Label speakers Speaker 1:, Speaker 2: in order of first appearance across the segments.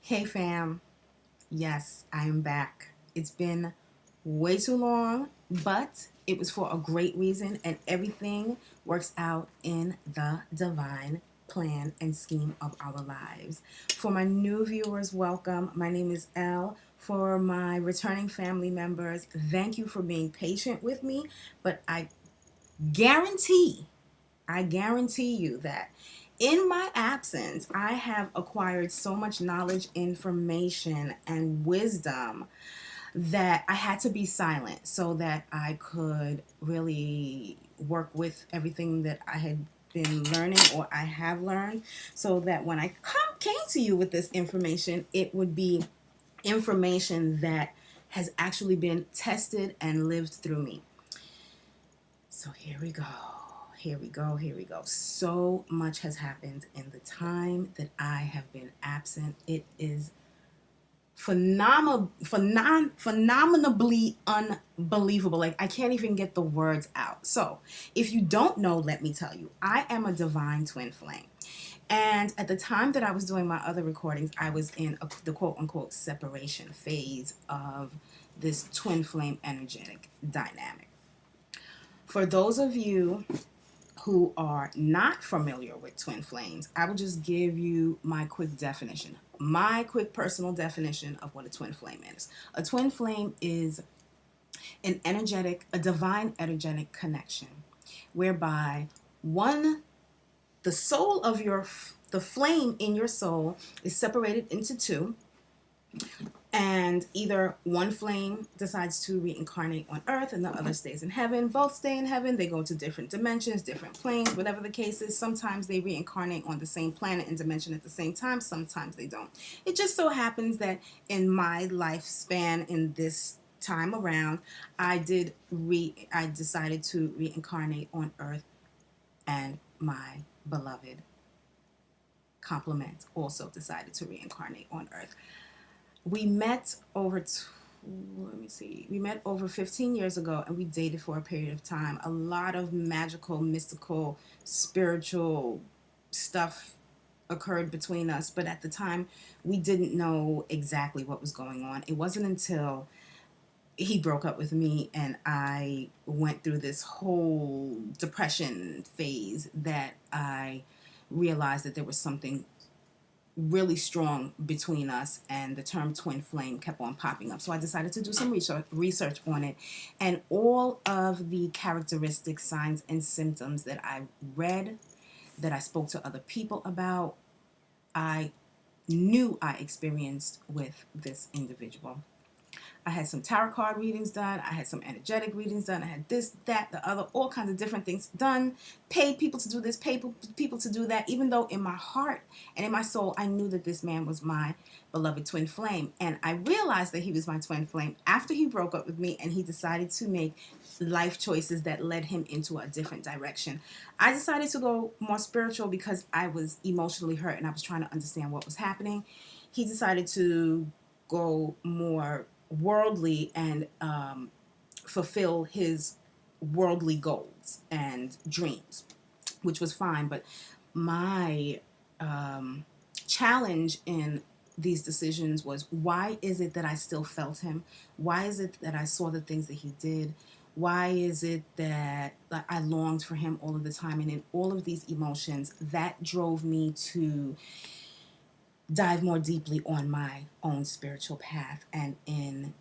Speaker 1: Hey fam, yes, I am back. It's been way too long, but it was for a great reason, and everything works out in the divine plan and scheme of our lives. For my new viewers, welcome. My name is Elle. For my returning family members, thank you for being patient with me, but guarantee I guarantee you that in my absence, I have acquired so much knowledge, information, and wisdom that I had to be silent so that I could really work with everything that I had been learning or I have learned, so that when I came to you with this information, it would be information that has actually been tested and lived through me. So here we go. Here we go. Here we go. So much has happened in the time that I have been absent. It is phenomenally unbelievable. Like, I can't even get the words out. So, if you don't know, let me tell you, I am a divine twin flame. And at the time that I was doing my other recordings, I was in the quote unquote separation phase of this twin flame energetic dynamic. For those of you who are not familiar with twin flames, I will just give you my quick definition, my quick personal definition of what a twin flame is. A twin flame is a divine energetic connection whereby the soul of the flame in your soul is separated into two, and either one flame decides to reincarnate on earth and the other stays in heaven. Both stay in heaven. They go to different dimensions, different planes, whatever the case is. Sometimes they reincarnate on the same planet and dimension at the same time. Sometimes they don't. It just so happens that in my lifespan, in this time around, I decided to reincarnate on earth, and my beloved complement also decided to reincarnate on earth. We met over let me see, we met over 15 years ago, and we dated for a period of time. A lot of magical, mystical, spiritual stuff occurred between us, but at the time we didn't know exactly what was going on. It wasn't until he broke up with me and I went through this whole depression phase that I realized that there was something really strong between us, and the term twin flame kept on popping up. So I decided to do some research on it, and all of the characteristics, signs, and symptoms that I read, that I spoke to other people about, I knew I experienced with this individual. I had some tarot card readings done. I had some energetic readings done. I had this, that, the other, all kinds of different things done. Paid people to do this, paid people to do that, even though in my heart and in my soul, I knew that this man was my beloved twin flame. And I realized that he was my twin flame after he broke up with me and he decided to make life choices that led him into a different direction. I decided to go more spiritual because I was emotionally hurt and I was trying to understand what was happening. He decided to go more worldly and fulfill his worldly goals and dreams, which was fine. But my challenge in these decisions was, why is it that I still felt him? Why is it that I saw the things that he did? Why is it that I longed for him all of the time? And in all of these emotions, that drove me to dive more deeply on my own spiritual path. And in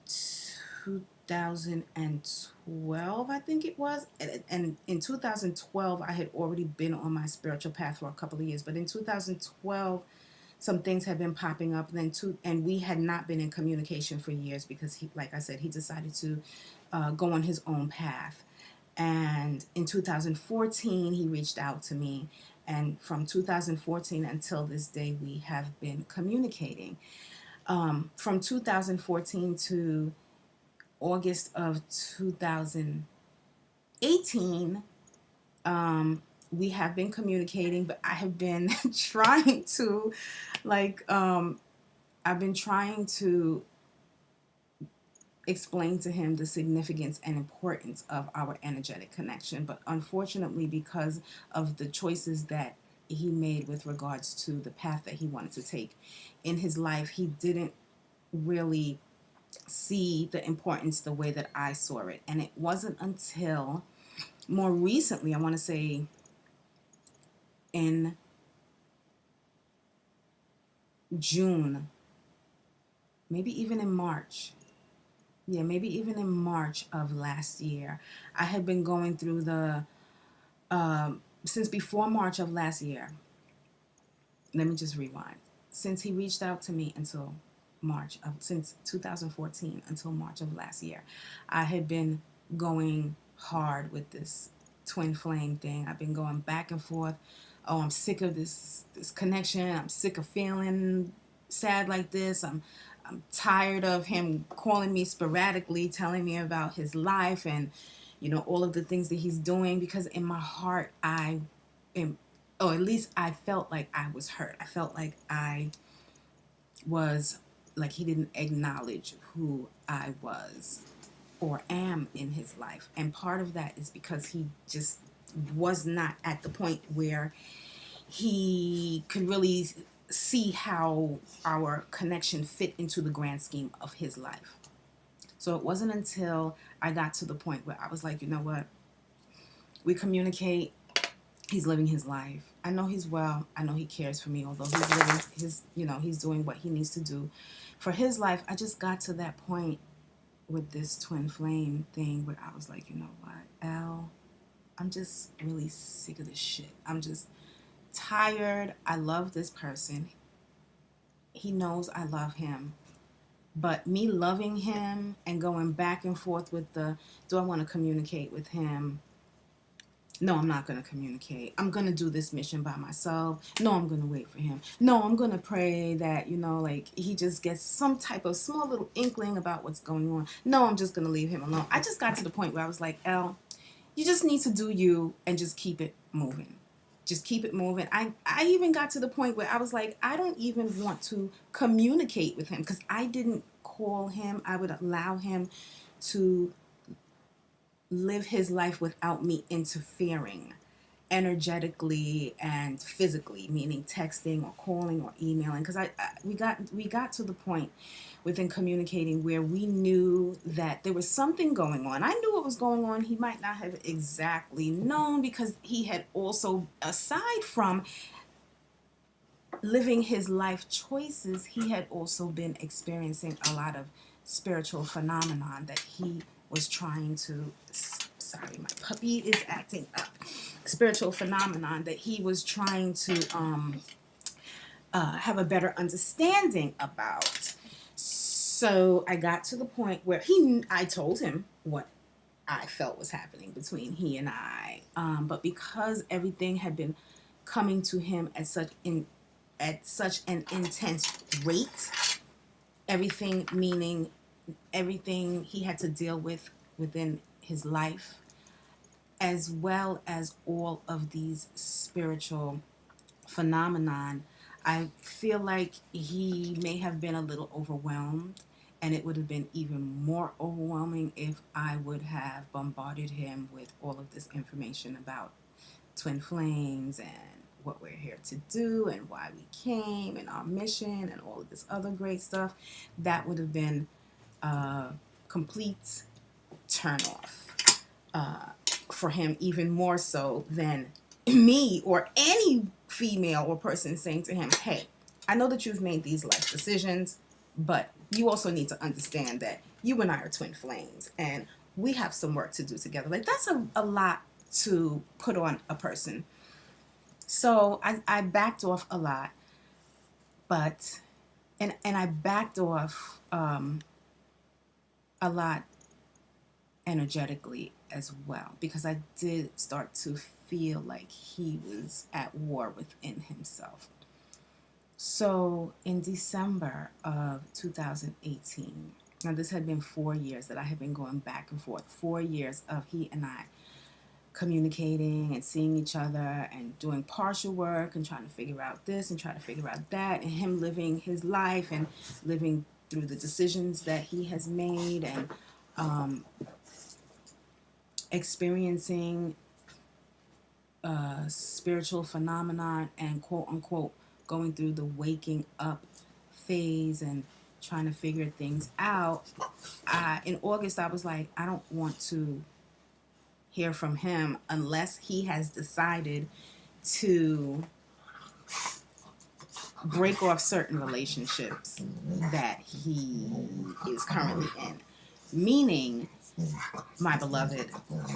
Speaker 1: 2012, I think it was, and in 2012, I had already been on my spiritual path for a couple of years, but in 2012, some things had been popping up, and we had not been in communication for years because he, like I said, he decided to go on his own path. And in 2014, he reached out to me. And from 2014 until this day, we have been communicating. From 2014 to August of 2018, we have been communicating, but I have been trying to, I've been trying to explain to him the significance and importance of our energetic connection. But unfortunately, because of the choices that he made with regards to the path that he wanted to take in his life. He didn't really see the importance the way that I saw it. And it wasn't until more recently, I want to say in June, maybe even in March. Yeah, maybe even in March of last year. I had been going through since before March of last year. Let me just rewind. Since he reached out to me until since 2014 until March of last year, I had been going hard with this twin flame thing. I've been going back and forth. Oh, I'm sick of this connection. I'm sick of feeling sad like this. I'm tired of him calling me sporadically, telling me about his life and all of the things that he's doing, because in my heart I am, or at least I felt like I was hurt. I felt like I was, like he didn't acknowledge who I was or am in his life. And part of that is because he just was not at the point where he could really see how our connection fit into the grand scheme of his life. So it wasn't until I got to the point where I was like, you know what? We communicate. He's living his life. I know he's well. I know he cares for me, although he's living he's doing what he needs to do for his life. I just got to that point with this twin flame thing where I was like, you know what, Al, I'm just really sick of this shit. I'm just tired. I love this person. He knows I love him. But me loving him and going back and forth with do I want to communicate with him? No, I'm not going to communicate. I'm going to do this mission by myself. No, I'm going to wait for him. No, I'm going to pray that, like he just gets some type of small little inkling about what's going on. No, I'm just going to leave him alone. I just got to the point where I was like, Elle, you just need to do you and just keep it moving. Just keep it moving. I even got to the point where I was like, I don't even want to communicate with him because I didn't call him. I would allow him to live his life without me interfering energetically and physically, meaning texting or calling or emailing, because we got to the point within communicating where we knew that there was something going on. I knew what was going on. He might not have exactly known, because he had also, aside from living his life choices, he had also been experiencing a lot of spiritual phenomenon that he was trying to, sorry, my puppy is acting up, spiritual phenomenon that he was trying to have a better understanding about. So I got to the point where I told him what I felt was happening between he and I, but because everything had been coming to him at such an intense rate, everything meaning everything he had to deal with within his life, as well as all of these spiritual phenomenon, I feel like he may have been a little overwhelmed, and it would have been even more overwhelming if I would have bombarded him with all of this information about twin flames and what we're here to do and why we came and our mission and all of this other great stuff. That would have been a complete turnoff for him, even more so than me or any female or person saying to him, hey, I know that you've made these life decisions, but you also need to understand that you and I are twin flames and we have some work to do together. Like, that's a lot to put on a person. So I backed off a lot, but and I backed off a lot energetically as well, because I did start to feel like he was at war within himself. So in December of 2018, now this had been 4 years that I had been going back and forth, 4 years of he and I communicating and seeing each other and doing partial work and trying to figure out this and trying to figure out that, and him living his life and living through the decisions that he has made, and experiencing spiritual phenomenon and quote unquote going through the waking up phase and trying to figure things out, in August I was like, I don't want to hear from him unless he has decided to break off certain relationships that he is currently in. Meaning, my beloved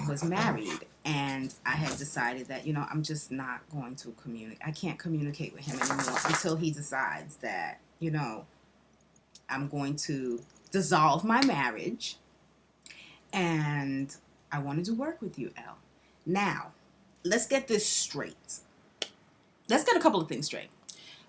Speaker 1: was married, and I had decided that, I'm just not going to communicate. I can't communicate with him anymore until he decides that, I'm going to dissolve my marriage, and I wanted to work with you, Elle. Now, let's get this straight. Let's get a couple of things straight.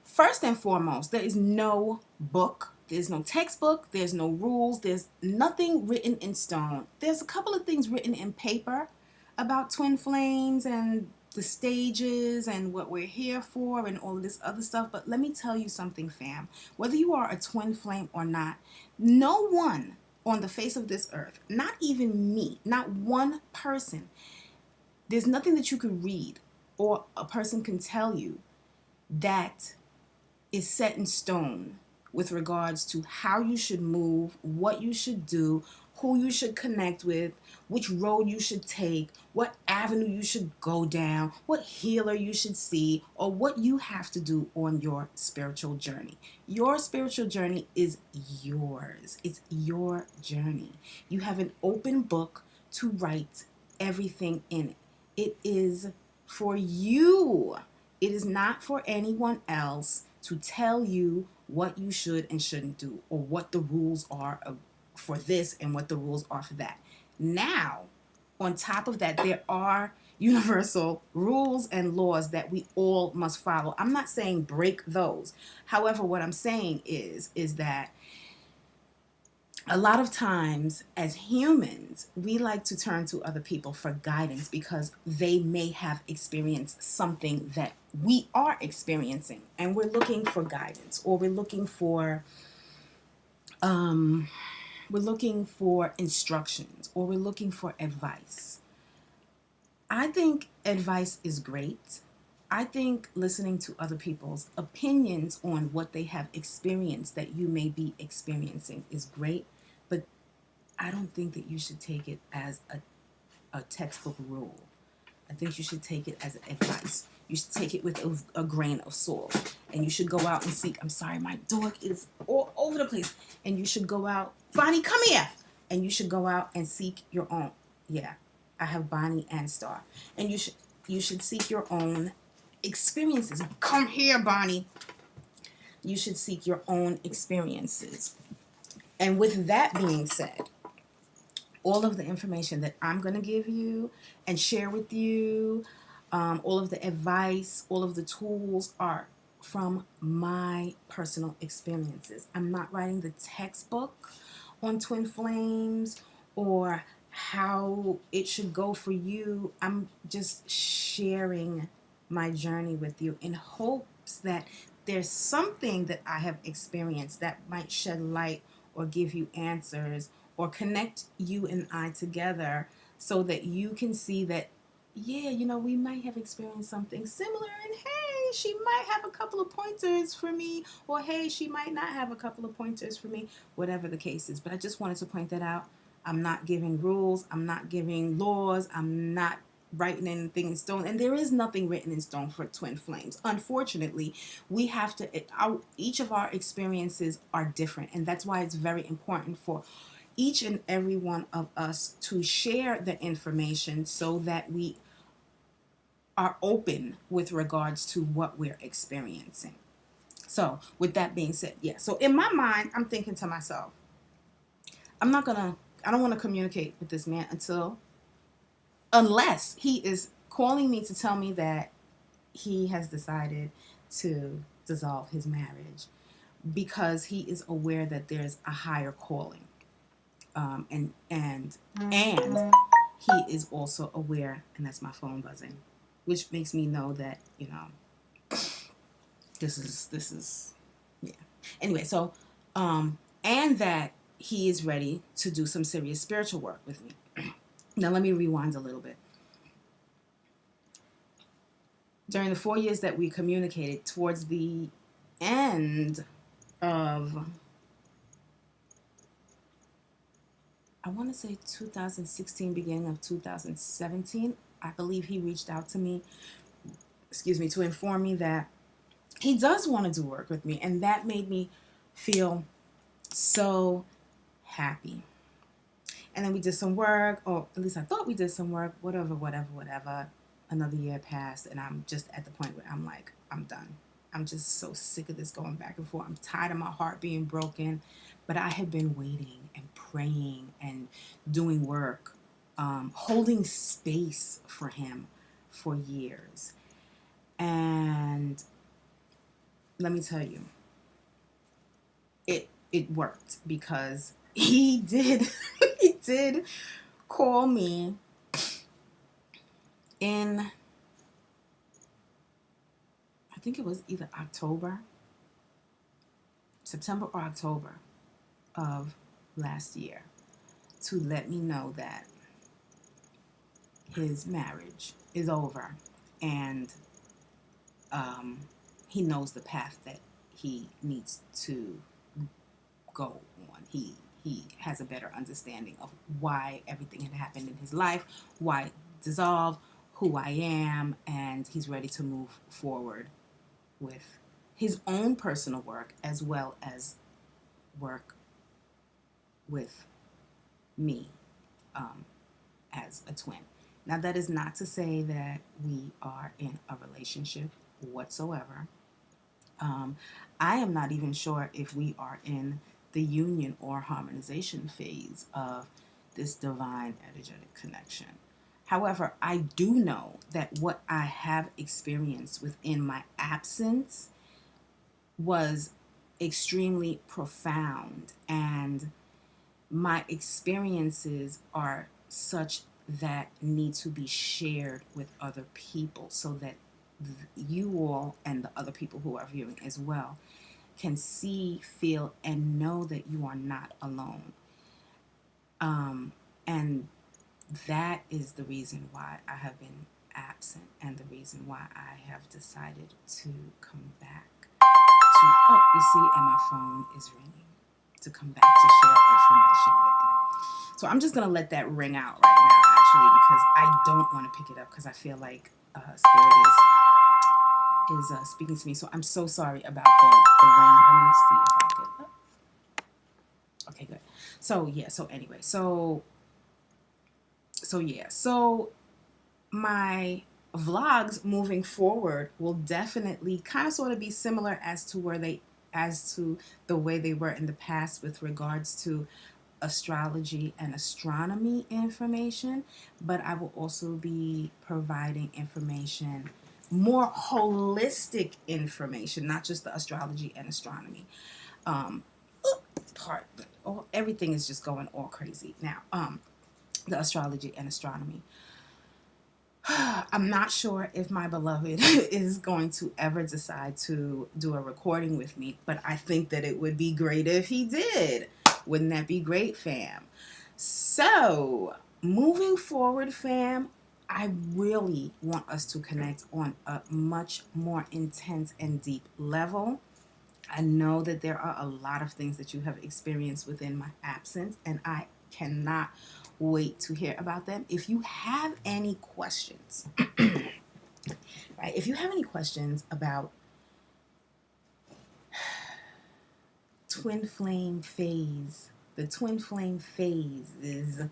Speaker 1: First and foremost, there is no book, there's no textbook, there's no rules, there's nothing written in stone. There's a couple of things written in paper about twin flames and the stages and what we're here for and all of this other stuff. But let me tell you something, fam. Whether you are a twin flame or not, no one on the face of this earth, not even me, not one person, there's nothing that you could read or a person can tell you that is set in stone with regards to how you should move, what you should do, who you should connect with, which road you should take, what avenue you should go down, what healer you should see, or what you have to do on your spiritual journey. Your spiritual journey is yours. It's your journey. You have an open book to write everything in it. It is for you. It is not for anyone else to tell you what you should and shouldn't do, or what the rules are for this and what the rules are for that. Now, on top of that, there are universal rules and laws that we all must follow. I'm not saying break those. However, what I'm saying is that a lot of times as humans, we like to turn to other people for guidance because they may have experienced something that we are experiencing, and we're looking for guidance, or we're looking for instructions, or we're looking for advice. I think advice is great. I think listening to other people's opinions on what they have experienced that you may be experiencing is great, but I don't think that you should take it as a textbook rule. I think you should take it as advice. You should take it with a grain of salt, and you should go out and seek. I'm sorry, my dog is all over the place. And you should go out. Bonnie, come here. And you should go out and seek your own. Yeah, I have Bonnie and Star. And you should seek your own experiences. Come here, Bonnie. You should seek your own experiences. And with that being said, all of the information that I'm going to give you and share with you, all of the advice, all of the tools are from my personal experiences. I'm not writing the textbook on twin flames or how it should go for you. I'm just sharing my journey with you in hopes that there's something that I have experienced that might shed light or give you answers or connect you and I together so that you can see that, yeah, we might have experienced something similar, and hey, she might have a couple of pointers for me, or hey, she might not have a couple of pointers for me, whatever the case is. But I just wanted to point that out. I'm not giving rules. I'm not giving laws. I'm not writing anything in stone, and there is nothing written in stone for twin flames. Unfortunately, we have to, each of our experiences are different, and that's why it's very important for each and every one of us to share the information so that we are open with regards to what we're experiencing. So with that being said, yeah, so in my mind, I'm thinking to myself, I don't want to communicate with this man unless he is calling me to tell me that he has decided to dissolve his marriage because he is aware that there's a higher calling. And he is also aware, and that's my phone buzzing, which makes me know that, this is, yeah. Anyway, so, and that he is ready to do some serious spiritual work with me. Now, let me rewind a little bit. during the 4 years that we communicated, towards the end of, I want to say 2016, beginning of 2017, I believe he reached out to me, to inform me that he does want to do work with me. And that made me feel so happy. And then we did some work, or at least I thought we did some work, whatever. Another year passed, and I'm just at the point where I'm like, I'm done. I'm just so sick of this going back and forth. I'm tired of my heart being broken. But I had been waiting and praying and doing work, holding space for him for years. And let me tell you, it worked, because he did he did call me in, I think it was either September or October of last year, to let me know that his marriage is over, and he knows the path that he needs to go on. He has a better understanding of why everything had happened in his life, why it dissolved, who I am, and he's ready to move forward with his own personal work as well as work with me, as a twin. Now, that is not to say that we are in a relationship whatsoever. I am not even sure if we are in the union or harmonization phase of this divine energetic connection. However, I do know that what I have experienced within my absence was extremely profound, and my experiences are such that need to be shared with other people, so that you all and the other people who are viewing as well can see, feel, and know that you are not alone. And that is the reason why I have been absent, and the reason why I have decided to come back to, oh, you see, and my phone is ringing, to come back to share information with you. So I'm just going to let that ring out right now, actually, because I don't want to pick it up, because I feel like Spirit is speaking to me. So I'm so sorry about the ring. Let me see if I can. Okay, good. So yeah. So anyway. So yeah. So my vlogs moving forward will definitely kind of sort of be similar as to the way they were in the past with regards to astrology and astronomy information, but I will also be providing information, more holistic information, not just the astrology and astronomy part. Oh, everything is just going all crazy now. The astrology and astronomy. I'm not sure if my beloved is going to ever decide to do a recording with me, but I think that it would be great if he did. Wouldn't that be great, fam? So, moving forward, fam, I really want us to connect on a much more intense and deep level. I know that there are a lot of things that you have experienced within my absence, and I cannot wait to hear about them. If you have any questions, right? If you have any questions about twin flame phase, the twin flame phase is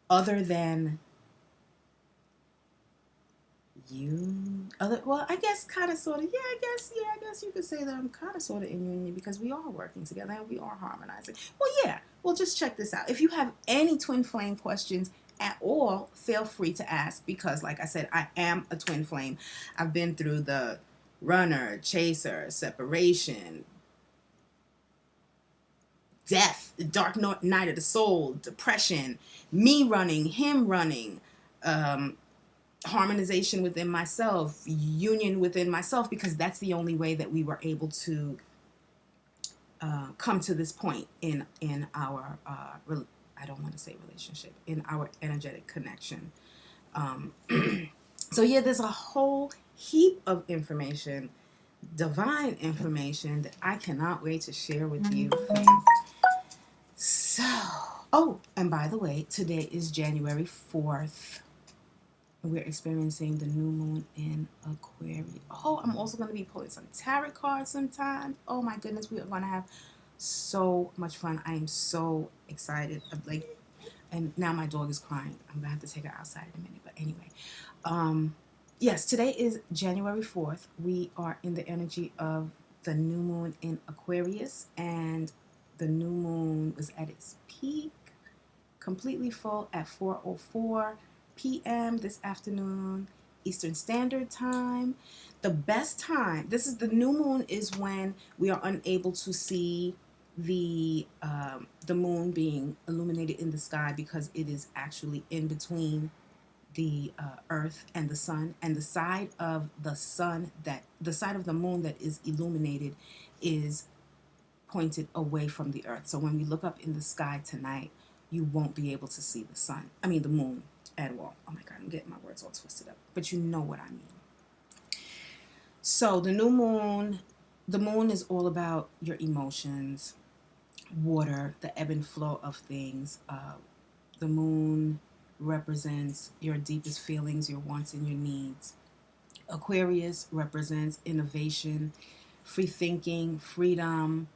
Speaker 1: other than well, I guess kind of sort of, I guess you could say that I'm kind of sort of in union, because we are working together and we are harmonizing. Well, just check this out. If you have any twin flame questions at all, feel free to ask, because like I said, I am a twin flame. I've been through the runner, chaser, separation, death, the dark night of the soul, depression, me running, him running, harmonization within myself, union within myself, because that's the only way that we were able to come to this point in our I don't want to say relationship, in our energetic connection. So yeah, there's a whole heap of information, divine information that I cannot wait to share with you, fam. So, oh, and by the way, today is January 4th. We're experiencing the new moon in Aquarius. Oh, I'm also going to be pulling some tarot cards sometime. Oh my goodness, we are going to have so much fun. I am so excited. Like, and now my dog is crying. I'm going to have to take her outside in a minute. But anyway, yes, today is January 4th. We are in the energy of the new moon in Aquarius, and the new moon was at its peak, completely full at 4:04 p.m. this afternoon, Eastern Standard Time. The best time, this is the new moon, is when we are unable to see the moon being illuminated in the sky, because it is actually in between the earth and the sun, and the side of the moon that is illuminated is pointed away from the earth. So when we look up in the sky tonight, you won't be able to see the moon at all. Oh my God, I'm getting my words all twisted up, but you know what I mean. So the moon is all about your emotions, water, the ebb and flow of things. The moon represents your deepest feelings, your wants, and your needs. Aquarius represents innovation, free thinking, freedom,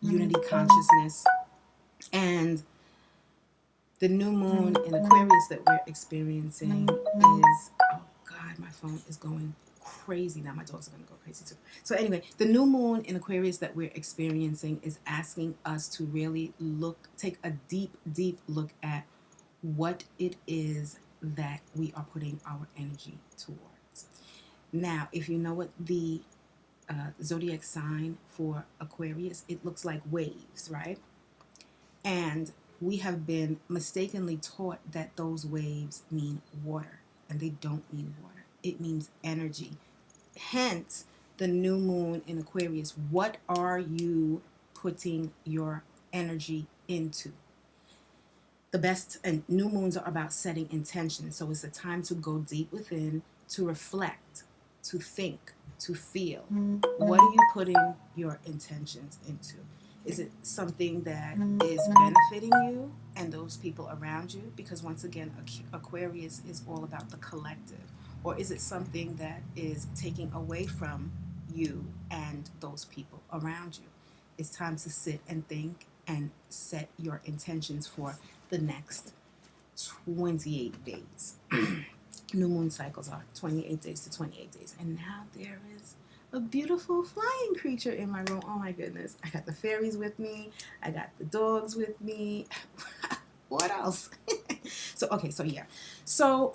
Speaker 1: unity consciousness. And the new moon in Aquarius that we're experiencing is, oh God, my phone is going crazy. Now my dogs are going to go crazy too. So anyway, the new moon in Aquarius that we're experiencing is asking us to really take a deep, deep look at what it is that we are putting our energy towards. Now, if you know what the zodiac sign for Aquarius, it looks like waves, right? And we have been mistakenly taught that those waves mean water, and they don't mean water. It means energy. Hence, the new moon in Aquarius. What are you putting your energy into? The best, and new moons are about setting intentions. So it's a time to go deep within, to reflect, to think, to feel. What are you putting your intentions into? Is it something that is benefiting you and those people around you? Because once again, Aquarius is all about the collective. Or is it something that is taking away from you and those people around you? It's time to sit and think and set your intentions for the next 28 days. New moon cycles are 28 days to 28 days. And now there is a beautiful flying creature in my room. Oh my goodness. I got the fairies with me. I got the dogs with me. What else? So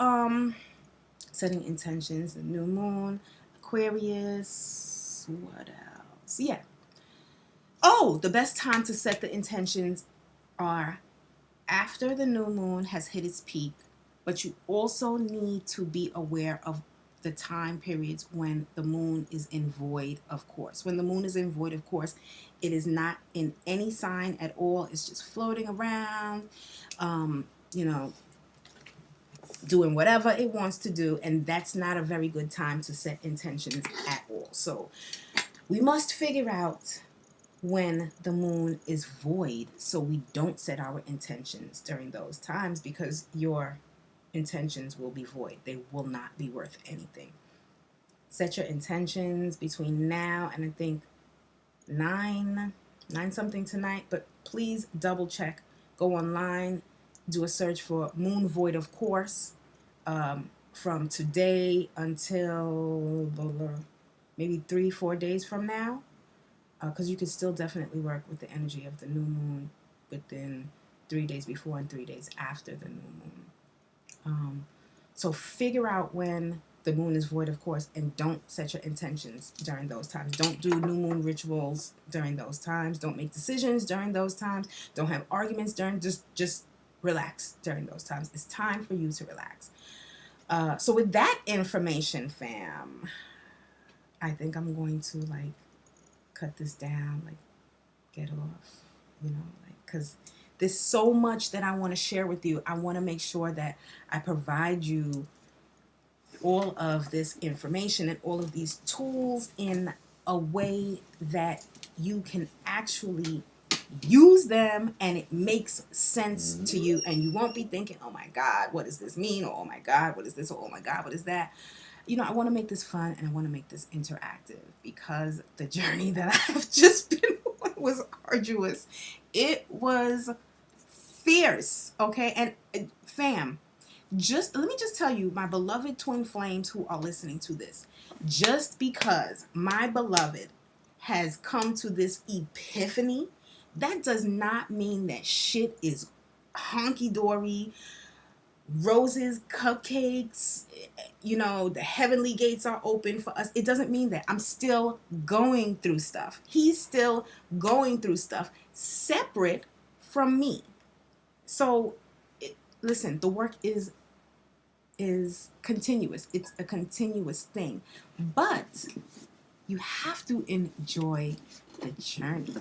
Speaker 1: setting intentions, the new moon, Aquarius, what else? Yeah. Oh, the best time to set the intentions are after the new moon has hit its peak, but you also need to be aware of the time periods when the moon is in void, of course. When the moon is in void, of course, it is not in any sign at all. It's just floating around, doing whatever it wants to do, and that's not a very good time to set intentions at all. So we must figure out when the moon is void so we don't set our intentions during those times, because your intentions will be void. They will not be worth anything. Set your intentions between now and I think 9 something tonight, but please double check. Go online, do a search for moon void, of course, from today until maybe 3-4 days from now, because you can still definitely work with the energy of the new moon within 3 days before and 3 days after the new moon. So figure out when the moon is void, of course, and don't set your intentions during those times. Don't do new moon rituals during those times. Don't make decisions during those times. Don't have arguments during, just relax during those times. It's time for you to relax. So with that information, fam, I think I'm going to cut this down, get off, because there's so much that I want to share with you. I want to make sure that I provide you all of this information and all of these tools in a way that you can actually use them and it makes sense to you, and you won't be thinking, oh my God, what does this mean? Or oh my God, what is this? Or oh my God, what is that? You know, I want to make this fun and I want to make this interactive because the journey that I've just been on was arduous. It was fierce, okay? And fam, let me just tell you, my beloved twin flames who are listening to this, just because my beloved has come to this epiphany, that does not mean that shit is honky-dory, roses, cupcakes, you know, the heavenly gates are open for us. It doesn't mean that. I'm still going through stuff. He's still going through stuff separate from me. So, listen, the work is continuous. It's a continuous thing. But you have to enjoy the journey.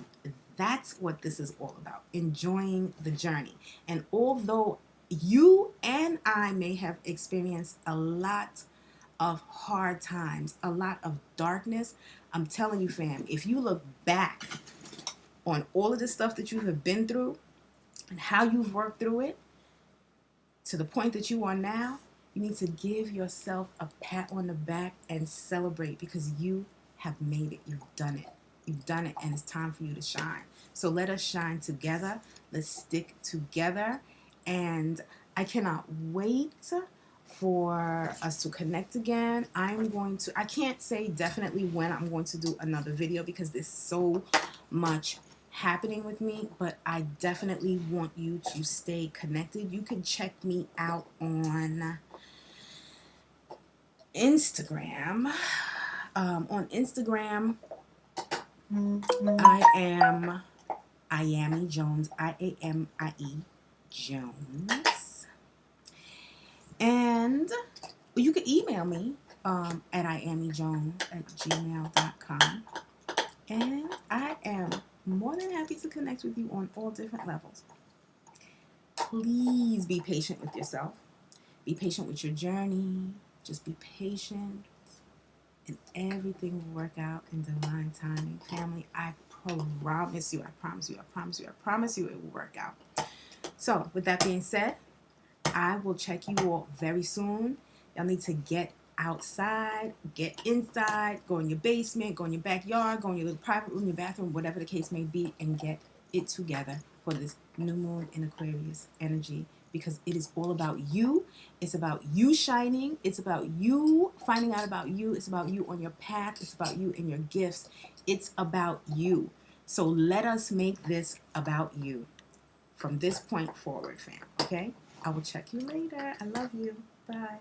Speaker 1: That's what this is all about. Enjoying the journey. And although you and I may have experienced a lot of hard times, a lot of darkness, I'm telling you, fam, if you look back on all of the stuff that you have been through and how you've worked through it to the point that you are now, you need to give yourself a pat on the back and celebrate because you have made it. You've done it. You've done it, and it's time for you to shine. So let us shine together. Let's stick together. And I cannot wait for us to connect again. I can't say definitely when I'm going to do another video because there's so much happening with me, but I definitely want you to stay connected. You can check me out on Instagram. On Instagram, I am Iami Jones, IAMIE Jones. And you can email me at iamijones@gmail.com. And I am more than happy to connect with you on all different levels. Please be patient with yourself. Be patient with your journey. Just be patient. And everything will work out in divine timing. Family, I promise you, I promise you, I promise you, I promise you it will work out. So, with that being said, I will check you all very soon. Y'all need to get outside, get inside, go in your basement, go in your backyard, go in your little private room, your bathroom, whatever the case may be, and get it together for this new moon in Aquarius energy. Because it is all about you. It's about you shining. It's about you finding out about you. It's about you on your path. It's about you and your gifts. It's about you. So let us make this about you from this point forward, fam. Okay? I will check you later. I love you. Bye.